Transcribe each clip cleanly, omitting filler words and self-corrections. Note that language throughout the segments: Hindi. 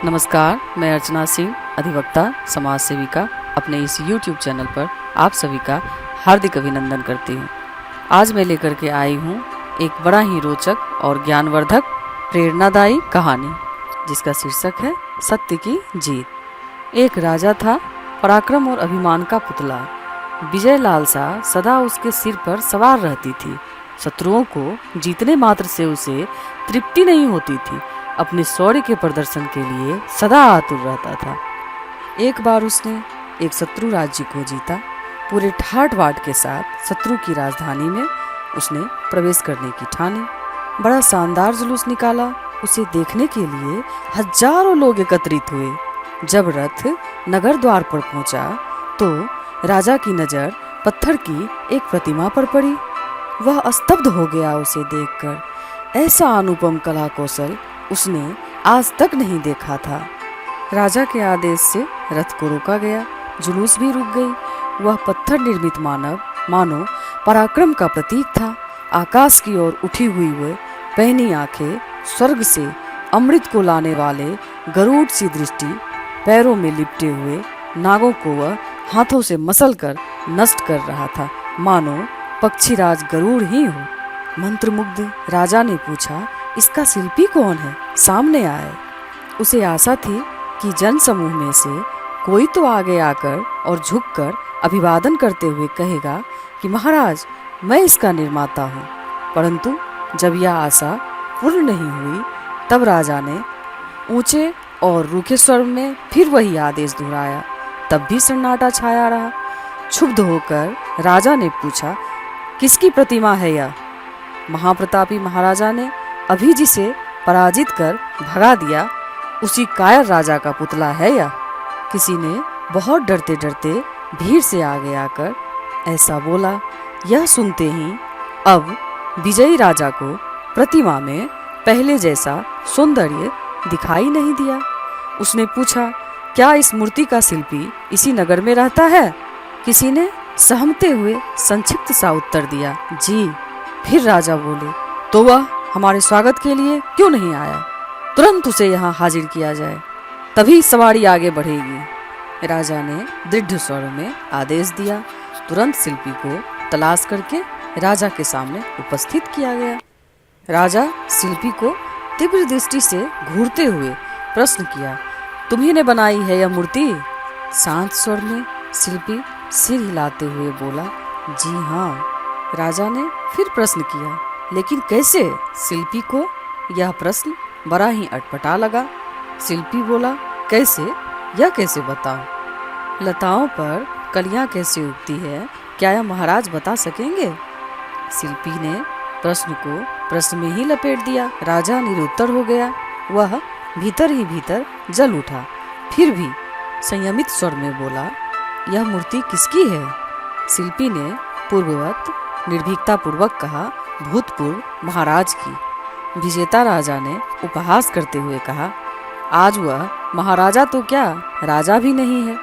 नमस्कार, मैं अर्चना सिंह, अधिवक्ता, समाज सेविका, अपने इस YouTube चैनल पर आप सभी का हार्दिक अभिनंदन करती हूँ। आज मैं लेकर के आई हूँ एक बड़ा ही रोचक और ज्ञानवर्धक प्रेरणादायी कहानी, जिसका शीर्षक है सत्य की जीत। एक राजा था, पराक्रम और अभिमान का पुतला। विजय लालसा सदा उसके सिर पर सवार रहती थी। शत्रुओं को जीतने मात्र से उसे तृप्ति नहीं होती थी, अपने शौर्य के प्रदर्शन के लिए सदा आतुर रहता था। एक बार उसने एक शत्रु राज्य को जीता। पूरे ठाट बाट के साथ शत्रु की राजधानी में उसने प्रवेश करने की ठानी। बड़ा शानदार जुलूस निकाला। उसे देखने के लिए हजारों लोग एकत्रित हुए। जब रथ नगर द्वार पर पहुंचा तो राजा की नजर पत्थर की एक प्रतिमा पर पड़ी। वह स्तब्ध हो गया उसे देखकर। ऐसा अनुपम कला कौशल उसने आज तक नहीं देखा था। राजा के आदेश से रथ को रोका गया, जुलूस भी रुक गई। वह पत्थर निर्मित मानव मानो पराक्रम का प्रतीक था। आकाश की ओर उठी हुई वह पहनी आंखें, स्वर्ग से अमृत को लाने वाले गरुड़ सी दृष्टि, पैरों में लिपटे हुए नागों को वह हाथों से मसल कर नष्ट कर रहा था, मानो पक्षीराज गरुड़ ही हो। मंत्रमुग्ध राजा ने पूछा, इसका शिल्पी कौन है? सामने आए। उसे आशा थी कि जन समूह में से कोई तो आगे आकर और झुककर अभिवादन करते हुए कहेगा कि महाराज, मैं इसका निर्माता हूँ। परंतु जब यह आशा पूर्ण नहीं हुई, तब राजा ने ऊंचे और रूखे स्वर में फिर वही आदेश दोहराया। तब भी सन्नाटा छाया रहा। क्षुब्ध होकर राजा ने पूछा, किसकी प्रतिमा है यह? महाप्रतापी महाराजा ने अभी जिसे पराजित कर भगा दिया, उसी कायर राजा का पुतला है यह। किसी ने बहुत डरते डरते भीड़ से आगे आकर ऐसा बोला। यह सुनते ही अब विजयी राजा को प्रतिमा में पहले जैसा सौंदर्य दिखाई नहीं दिया। उसने पूछा, क्या इस मूर्ति का शिल्पी इसी नगर में रहता है? किसी ने सहमते हुए संक्षिप्त सा उत्तर दिया, जी। फिर राजा बोले, तो वह हमारे स्वागत के लिए क्यों नहीं आया? तुरंत उसे यहाँ हाजिर किया जाए, तभी सवारी आगे बढ़ेगी। राजा ने दृढ़ स्वर में आदेश दिया। तुरंत शिल्पी को तलाश करके राजा के सामने उपस्थित किया गया। राजा शिल्पी को तीव्र दृष्टि से घूरते हुए प्रश्न किया, तुम्ही ने बनाई है यह मूर्ति? शांत स्वर में शिल्पी सिर हिलाते हुए बोला, जी हाँ। राजा ने फिर प्रश्न किया, लेकिन कैसे? शिल्पी को यह प्रश्न बड़ा ही अटपटा लगा। शिल्पी बोला, कैसे? यह कैसे बताऊं? लताओं पर कलियां कैसे उगती है, क्या यह महाराज बता सकेंगे? शिल्पी ने प्रश्न को प्रश्न में ही लपेट दिया। राजा निरुत्तर हो गया। वह भीतर ही भीतर जल उठा। फिर भी संयमित स्वर में बोला, यह मूर्ति किसकी है? शिल्पी ने पूर्ववत निर्भीकता पूर्वक कहा, भूतपूर्व महाराज की। विजेता राजा ने उपहास करते हुए कहा, आज वह महाराजा तो क्या, राजा भी नहीं है।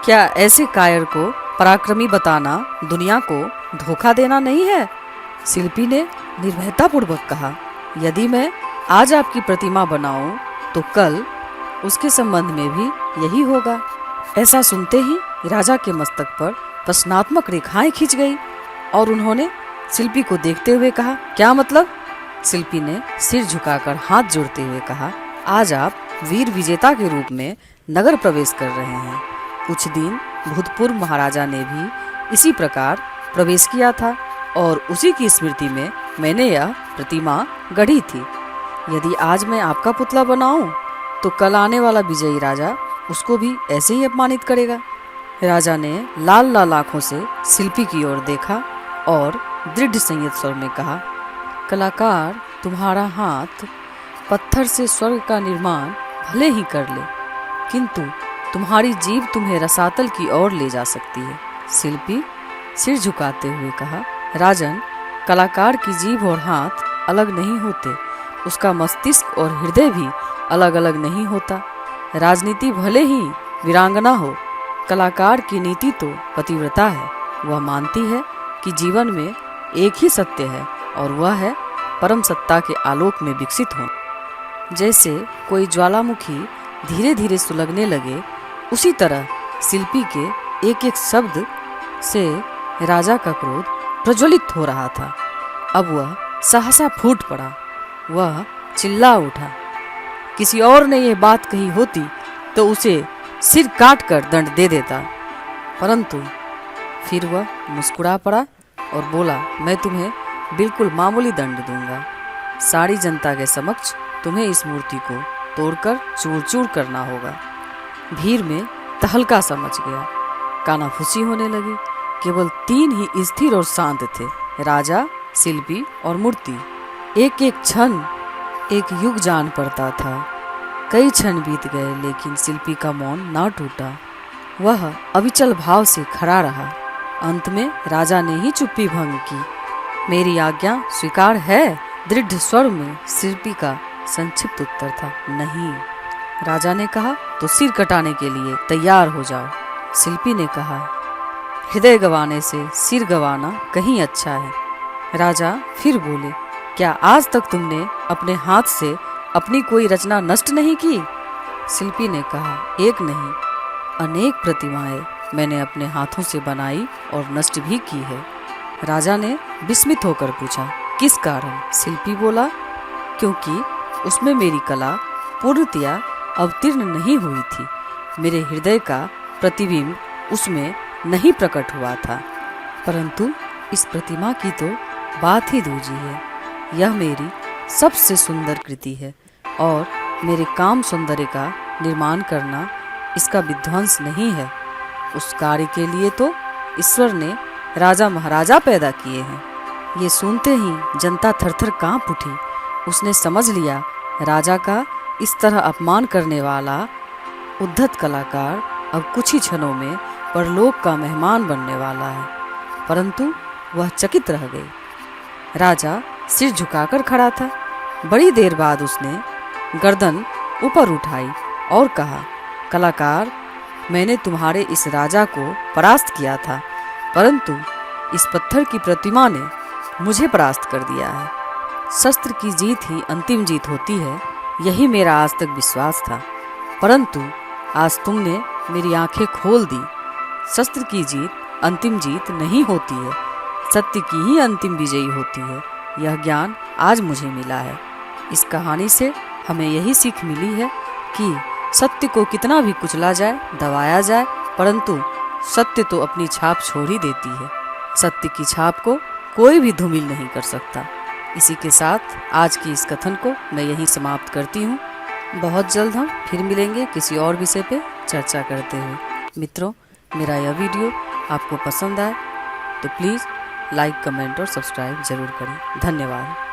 क्या ऐसे कायर को पराक्रमी बताना दुनिया को धोखा देना नहीं है? शिल्पी ने निर्भयता पूर्वक कहा, यदि मैं आज आपकी प्रतिमा बनाऊं तो कल उसके संबंध में भी यही होगा। ऐसा सुनते ही राजा के मस्तक पर प्रश्नात्मक रेखाएं खिंच गई और उन्होंने शिल्पी को देखते हुए कहा, क्या मतलब? शिल्पी ने सिर झुकाकर हाथ जोड़ते हुए कहा, आज आप वीर विजेता के रूप में नगर प्रवेश कर रहे हैं। कुछ दिन भूतपूर्व महाराजा ने भी इसी प्रकार प्रवेश किया था और उसी की स्मृति में मैंने यह प्रतिमा गढ़ी थी। यदि आज मैं आपका पुतला बनाऊं तो कल आने वाला विजयी राजा उसको भी ऐसे ही अपमानित करेगा। राजा ने लाल लाल आंखों से शिल्पी की ओर देखा और दृढ़ संयत स्वर में कहा, कलाकार, तुम्हारा हाथ पत्थर से स्वर्ग का निर्माण भले ही कर ले, किंतु तुम्हारी जीभ तुम्हें रसातल की ओर ले जा सकती है। शिल्पी सिर झुकाते हुए कहा, राजन, कलाकार की जीभ और हाथ अलग नहीं होते, उसका मस्तिष्क और हृदय भी अलग अलग नहीं होता। राजनीति भले ही वीरांगना हो, कलाकार की नीति तो पतिव्रता है। वह मानती है कि जीवन में एक ही सत्य है और वह है परम सत्ता के आलोक में विकसित हो। जैसे कोई ज्वालामुखी धीरे धीरे सुलगने लगे, उसी तरह शिल्पी के एक एक शब्द से राजा का क्रोध प्रज्वलित हो रहा था। अब वह सहसा फूट पड़ा। वह चिल्ला उठा। किसी और ने यह बात कही होती तो उसे सिर काट कर दंड दे देता, परंतु फिर वह मुस्कुरा पड़ा और बोला, मैं तुम्हें बिल्कुल मामूली दंड दूंगा। सारी जनता के समक्ष तुम्हें इस मूर्ति को तोड़कर चूर चूर करना होगा। भीड़ में तहलका सा मच गया, कानाफूसी होने लगी। केवल 3 ही स्थिर और शांत थे, राजा, शिल्पी और मूर्ति। एक एक क्षण एक युग जान पड़ता था। कई क्षण बीत गए, लेकिन शिल्पी का मौन ना टूटा। वह अविचल भाव से खड़ा रहा। अंत में राजा ने ही चुप्पी भंग की। मेरी आज्ञा स्वीकार है? दृढ़ स्वर में शिल्पी का संक्षिप्त उत्तर था, नहीं। राजा ने कहा, तो सिर कटाने के लिए तैयार हो जाओ। शिल्पी ने कहा, हृदय गंवाने से सिर गंवाना कहीं अच्छा है। राजा फिर बोले, क्या आज तक तुमने अपने हाथ से अपनी कोई रचना नष्ट नहीं की? शिल्पी ने कहा, एक नहीं, अनेक प्रतिमाएं मैंने अपने हाथों से बनाई और नष्ट भी की है। राजा ने विस्मित होकर पूछा, किस कारण? शिल्पी बोला, क्योंकि उसमें मेरी कला पूर्णतया अवतीर्ण नहीं हुई थी। मेरे हृदय का प्रतिबिंब उसमें नहीं प्रकट हुआ था। परंतु इस प्रतिमा की तो बात ही दूजी है। यह मेरी सबसे सुंदर कृति है और मेरे काम सौंदर्य का निर्माण करना इसका विध्वंस नहीं है। उस कार्य के लिए तो ईश्वर ने राजा महाराजा पैदा किए हैं। ये सुनते ही जनता थरथर कांप उठी। उसने समझ लिया, राजा का इस तरह अपमान करने वाला उद्धत कलाकार अब कुछ ही क्षणों में परलोक का मेहमान बनने वाला है। परंतु वह चकित रह गई। राजा सिर झुकाकर खड़ा था। बड़ी देर बाद उसने गर्दन ऊपर उठाई और कहा, कलाकार, मैंने तुम्हारे इस राजा को परास्त किया था, परंतु इस पत्थर की प्रतिमा ने मुझे परास्त कर दिया है। शस्त्र की जीत ही अंतिम जीत होती है, यही मेरा आज तक विश्वास था, परंतु आज तुमने मेरी आंखें खोल दी। शस्त्र की जीत अंतिम जीत नहीं होती है, सत्य की ही अंतिम विजयी होती है। यह ज्ञान आज मुझे मिला है। इस कहानी से हमें यही सीख मिली है कि सत्य को कितना भी कुचला जाए, दबाया जाए, परंतु सत्य तो अपनी छाप छोड़ ही देती है। सत्य की छाप को कोई भी धूमिल नहीं कर सकता। इसी के साथ आज की इस कथन को मैं यहीं समाप्त करती हूँ। बहुत जल्द हम फिर मिलेंगे किसी और विषय पे चर्चा करते हुए। मित्रों, मेरा यह वीडियो आपको पसंद आए तो प्लीज़ लाइक, कमेंट और सब्सक्राइब जरूर करें। धन्यवाद।